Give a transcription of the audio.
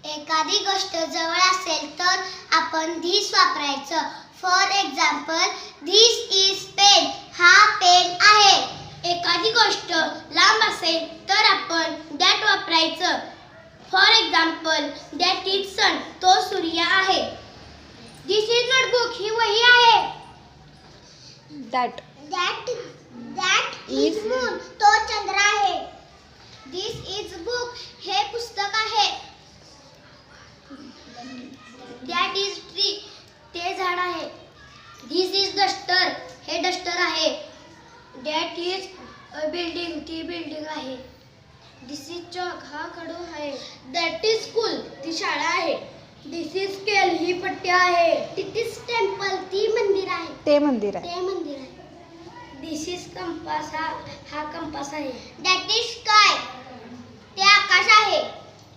एखादी गोष्ट जवळ असेल तर आपण धिस वापरायचं. For example, this is pen. हा पेन आहे. एखादी गोष्ट लांब असेल तर आपण दॅट वापरायचं. For example, that is sun. तो सूर्य आहे. This is notebook. ही वही आहे. That is moon. तो चंद्र आहे. This is book. हे पुस्तक आहे. That is tree. ते झाड आहे. This is duster. हे डस्टर आहे. That is a building. ती बिल्डिंग आहे. This is chalk. हा खडू आहे. That is school. ती शाळा आहे. This is scale. ही पट्टी आहे. It is temple. ती मंदिर आहे. ते मंदिर आहे. ते मंदिर आहे. This is compass. हा कंपास आहे. That is sky. ते आकाश आहे.